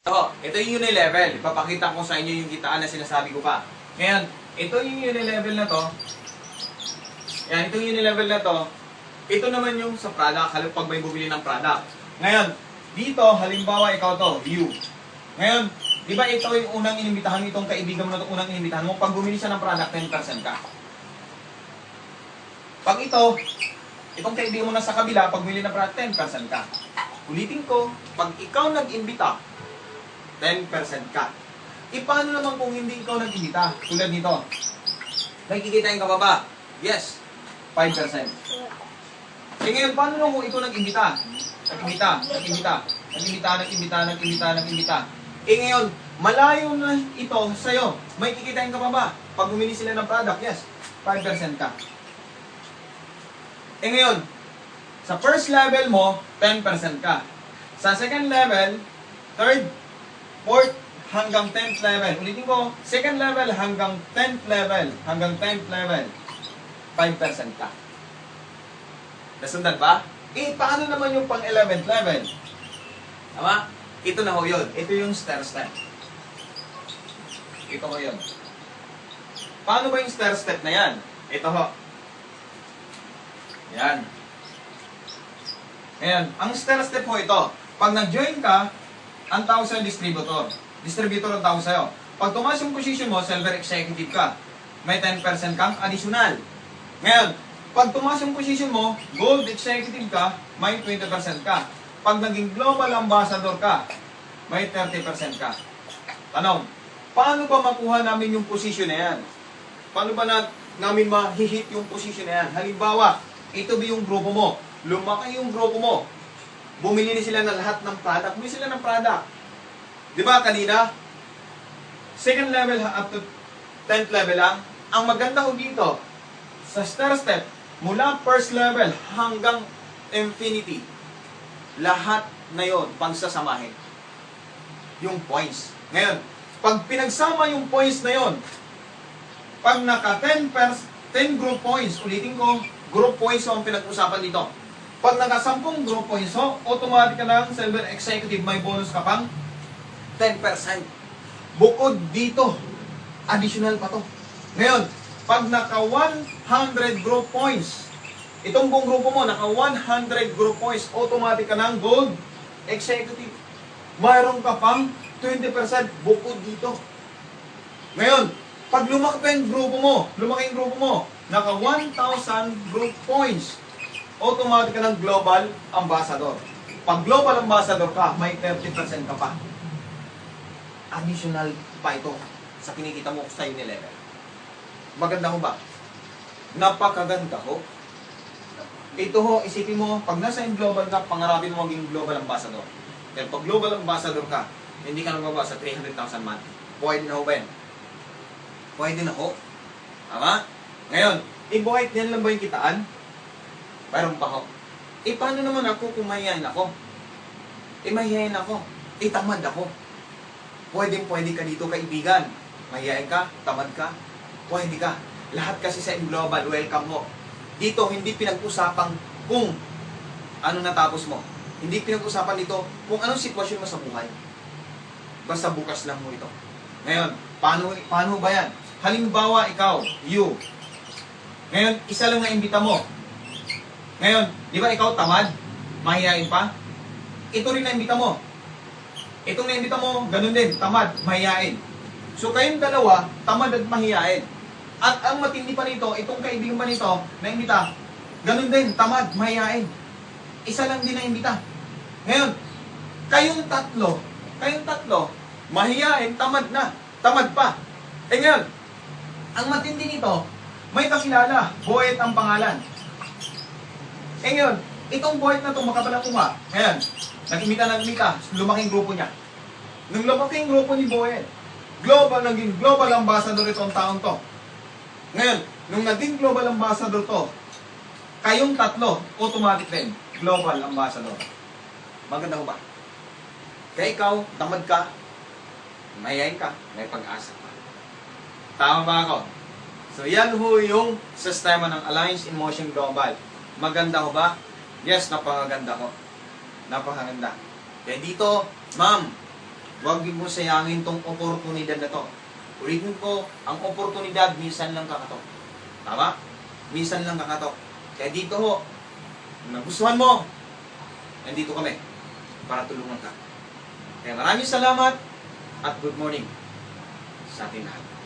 Ito yung unilevel. Ipapakita ko sa inyo yung kitaan na sinasabi ko pa. Ngayon, ito yung unilevel na to. Yan, ito yung unilevel na to. Ito naman yung sa product, pag may bumili ng product. Ngayon, dito, halimbawa ikaw to, you. Ngayon, di ba ito yung unang inimbitahan itong kaibigan mo na itong unang inimbitahan mo? Pag bumili siya ng product, 10% ka. Pag itong kaibigan mo na sa kabila, pag bumili ng product, 10% ka. Ulitin ko, pag ikaw nag-imbita, 10% ka. Paano naman kung hindi ikaw nag-imbita? Tulad nito. Nakikitain ka pa ba? Yes. 5%. Ngayon, paano naman kung ikaw nag-imbita? Nag-imbita. Ngayon, malayo na ito sa'yo. May kikitain ka pa ba? Pag bumili sila ng product, yes. 5% ka. Ngayon, sa first level mo, 10% ka. Sa second level, third, 4th, hanggang 10th level. Ulitin ko, second level hanggang 10th level. 5% ka. Nasundan ba? Paano naman yung pang 11th level? Tama? Ito na ho yun. Ito yung stair step. Ito ho yun. Paano ba yung stair step na yan? Ito ho. Yan. Ayan. Ang stair step ho ito. Pag nag-join ka, ang tawag sa'yo distributor. Distributor ang tawag sa'yo. Pag tumaas yung position mo, silver executive ka. May 10% kang additional. Ngayon, pag tumaas yung position mo, gold executive ka, may 20% ka. Pag naging global ambassador ka, may 30% ka. Tanong, paano ba makuha namin yung position na yan? Paano ba namin ma-hit yung position na yan? Halimbawa, ito ba yung grupo mo? Lumaki yung grupo mo. Bumili na sila ng lahat ng product. Bumili sila ng product. Di ba kanina? Second level up to 10th level lang. Ang maganda ko dito, sa stair step, mula first level hanggang infinity, lahat na yon pagsasamahin. Yung points. Ngayon, pag pinagsama yung points na yon, pag naka 10 group points, ulitin ko, group points ang pinag-usapan dito. Pag naka 10 group points, automatic ka lang silver executive, may bonus ka pang 10%. Bukod dito, additional pa to. Ngayon, pag naka 100 group points, itong buong grupo mo, naka 100 group points, automatic ka ng gold executive. Mayroon ka pang 20% bukod dito. Ngayon, pag lumaki yung grupo mo, naka 1,000 group points, automatic ka ng global ambassador. Pag global ambassador ka, may 30% ka pa. Additional pa ito sa kinikita mo sa unilevel. Maganda ho ba? Napakaganda ho. Ito ho, isipin mo, pag nasa yung global ka, pangarapin mo maging global ambassador. Pero pag global ambassador ka, hindi ka nababa sa 300,000 month. Pwede na ho ba yan? Pwede na ho. Tama? Ngayon, i-buhit niyan lang ba yung kitaan? Mayroon pa ho. Paano naman ako kung mahihayin ako? Mahihayin ako. Tamad ako. Pwede ka dito, kaibigan. Mahihayin ka, tamad ka, pwede ka. Lahat kasi sa global, welcome ho. Dito, hindi pinag-usapan kung ano natapos mo. Hindi pinag-usapan dito kung anong sitwasyon mo sa buhay. Basta bukas lang mo ito. Ngayon, paano ba yan? Halimbawa, ikaw, you. Ngayon, isa lang na imbita mo. Ngayon, di ba ikaw tamad? Mahihain pa? Ito rin na imbita mo. Itong na-imbita mo, ganun din, tamad, mahihain. So kayong dalawa, tamad at mahihain. At ang matindi pa nito, itong kaibigan pa nito, na-imbita, ganun din, tamad, mahihain. Isa lang din na-imbita. Ngayon, kayong tatlo, mahihain, tamad pa. Ngayon, ang matindi nito, may kakilala, Boet ang pangalan. Ngayon, itong Boet na ito, makapalang kuha. Ngayon, nag-imita, lumaking grupo niya. Nung lumaking grupo ni Boet, naging global ambassador itong taong to. Ngayon, nung naging global ambassador to, kayong tatlo, automatic rin, global ambassador. Maganda ko ba? Kaya ikaw, tamad ka, mahihayin ka, may pag-asa ka. Tama ba ako? So yan ho yung sistema ng Alliance in Motion Global. Maganda ho ba? Yes, napakaganda ho. Napakaganda. Kaya dito, ma'am, Huwag mo sayangin tong oportunidad na to. Ulitin ko, ang oportunidad, minsan lang kakatok. Tama? Minsan lang kakatok. Kaya dito ho, kung nagustuhan mo, nandito kami para tulungan ka. Kaya maraming salamat at good morning sa ating lahat.